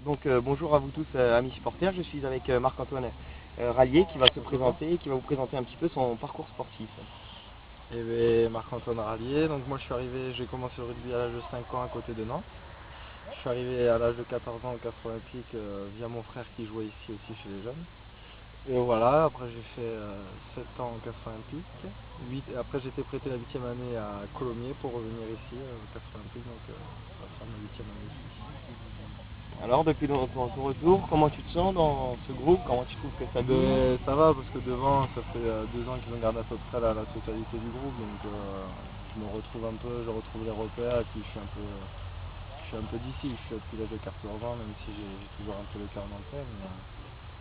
Donc bonjour à vous tous amis supporters, je suis avec Marc-Antoine Rallier qui va se présenter et qui va vous présenter un petit peu son parcours sportif. Et bien, Marc-Antoine Rallier, donc moi j'ai commencé le rugby à l'âge de 5 ans à côté de Nantes. Je suis arrivé à l'âge de 14 ans au Castres Olympique via mon frère qui jouait ici aussi chez les jeunes. Et voilà, après j'ai fait 7 ans au Castres Olympique. Après j'ai été prêté la 8e année à Colomiers pour revenir ici au Castres Olympique, donc ça va faire ma 8e année ici. Alors depuis ton retour, comment tu te sens dans ce groupe? Comment tu trouves que ça bouge? Ça va parce que devant ça fait 2 ans qu'ils ont gardé à peu près la totalité du groupe, donc je me retrouve un peu, je retrouve les repères et puis je suis un peu d'ici, je suis depuis l'âge de 14 ans même si j'ai toujours un peu le cœur nantais,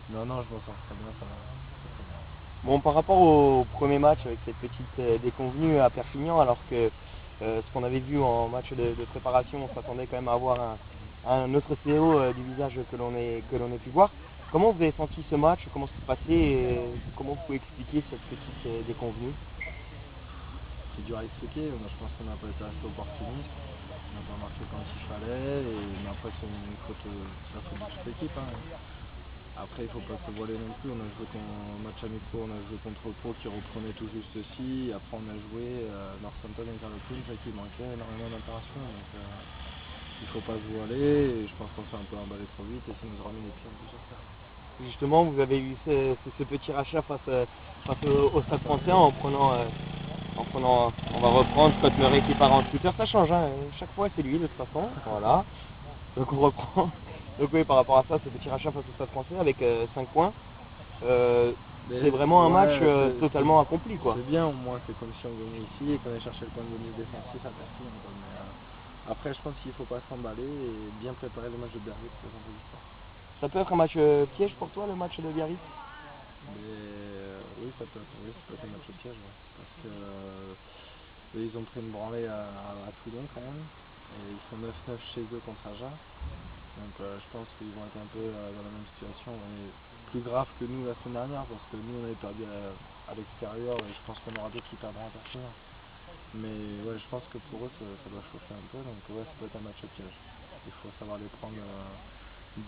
mais non, je m'en sors très bien, ça va. Bon, par rapport au premier match avec cette petite déconvenue à Perpignan, alors que ce qu'on avait vu en match de préparation, on s'attendait quand même à avoir un autre CO du visage que l'on ait pu voir. Comment vous avez senti ce match? Comment ça s'est passé et comment vous pouvez expliquer cette petite déconvenue? C'est dur à expliquer, moi je pense qu'on n'a pas été assez opportuniste, on n'a pas marqué quand il fallait, mais après c'est une faute, la faute de toute l'équipe. Après il ne faut pas se voiler non plus, on a joué en match amical, on a joué contre Pau qui reprenait tout juste aussi, après on a joué Northampton et Carleton, c'est qu'il manquait énormément d'interactions, donc il ne faut pas se voiler, et je pense qu'on s'est un peu emballé trop vite et ça nous a remis les pieds un peu sur terre. Justement, vous avez eu ce petit rachat face au Stade Français en prenant, on va reprendre Scott Murray qui part en scooter, ça change, hein. Chaque fois c'est lui de toute façon, voilà. Donc on reprend. Donc oui, par rapport à ça, ce petit rachat face au Stade Français avec 5 points, c'est vraiment un match totalement accompli, quoi. C'est bien, au moins c'est comme si on venait ici et qu'on allait chercher le point de bonus défensif à Perpignan. Mais après je pense qu'il ne faut pas s'emballer et bien préparer le match de Biarritz pour vendredi soir. Ça peut être un match piège pour toi, le match de Biarritz? Oui, ça peut être un match piège, ouais. Parce que ils ont pris une branlée à Toulon quand même, et ils sont 9-9 chez eux contre Agen. Donc je pense qu'ils vont être un peu dans la même situation, et plus grave que nous la semaine dernière, parce que nous on avait perdu à l'extérieur, et je pense qu'on aura d'autres qui perdront à Perpignan. Mais ouais, je pense que pour eux ça doit chauffer un peu, donc ouais, ça peut être un match piège. Il faut savoir les prendre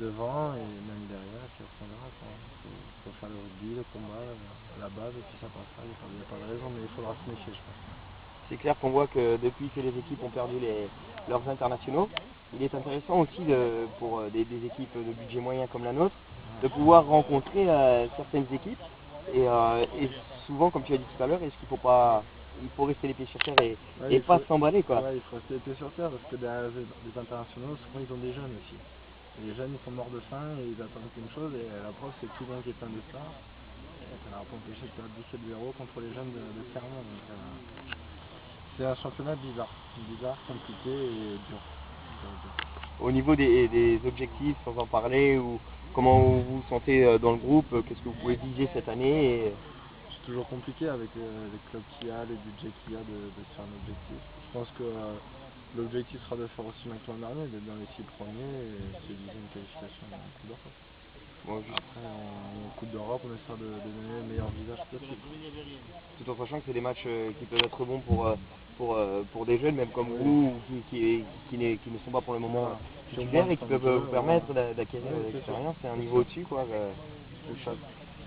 devant et même derrière, et puis après on verra. Il faut faire le rugby, le combat, la base, et puis ça passera, il n'y a pas de raison, mais il faudra se méfier, je pense. C'est clair qu'on voit que depuis que les équipes ont perdu leurs internationaux, il est intéressant aussi pour des équipes de budget moyen comme la nôtre, de pouvoir rencontrer certaines équipes et souvent, comme tu as dit tout à l'heure, il faut rester les pieds sur terre et pas s'emballer, quoi. Ouais, il faut rester les pieds sur terre parce que derrière les internationaux, souvent ils ont des jeunes aussi. Et les jeunes ils sont morts de faim et ils attendent qu'une chose, et la preuve c'est Toulon qui est plein de stars. Et ça leur a pas empêché de perdre 17-0 contre les jeunes de Clermont. Donc c'est un championnat bizarre, compliqué et dur. Au niveau des objectifs, sans en parler, ou comment vous vous sentez dans le groupe, qu'est-ce que vous pouvez viser cette année C'est toujours compliqué avec les clubs qu'il y a, les budgets qu'il y a de se faire un objectif. Je pense que l'objectif sera de faire aussi mieux que l'an dernier, d'être dans les 6 premiers et se viser une qualification en Coupe d'Europe. Bon, après en Coupe d'Europe on espère de donner le meilleur visage possible. Tout en sachant que c'est des matchs qui peuvent être bons pour des jeunes, même comme vous, qui ne sont pas pour le moment titulaires et qui peuvent vous permettre d'acquérir de l'expérience et un niveau au-dessus, quoi.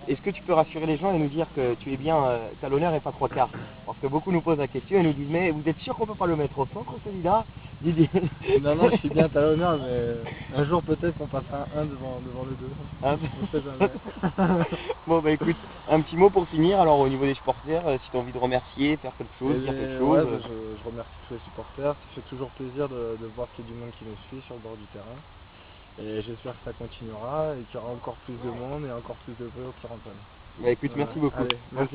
Est-ce que tu peux rassurer les gens et nous dire que tu es bien talonneur et pas trois quarts? Parce que beaucoup nous posent la question et nous disent: mais vous êtes sûr qu'on peut pas le mettre au centre, celui-là? Non, je suis bien talonneur, mais un jour peut-être qu'on passera un devant le 2. Ah, on sait jamais. Bon bah écoute, un petit mot pour finir, alors au niveau des supporters, si tu as envie de remercier, faire quelque chose, dire quelque chose. Ouais, je remercie tous les supporters, ça fait toujours plaisir de voir qu'il y a du monde qui nous suit sur le bord du terrain. Et j'espère que ça continuera et qu'il y aura encore plus de monde et encore plus de bruit au Pierre-Antoine. Bah écoute, merci beaucoup. Allez, merci.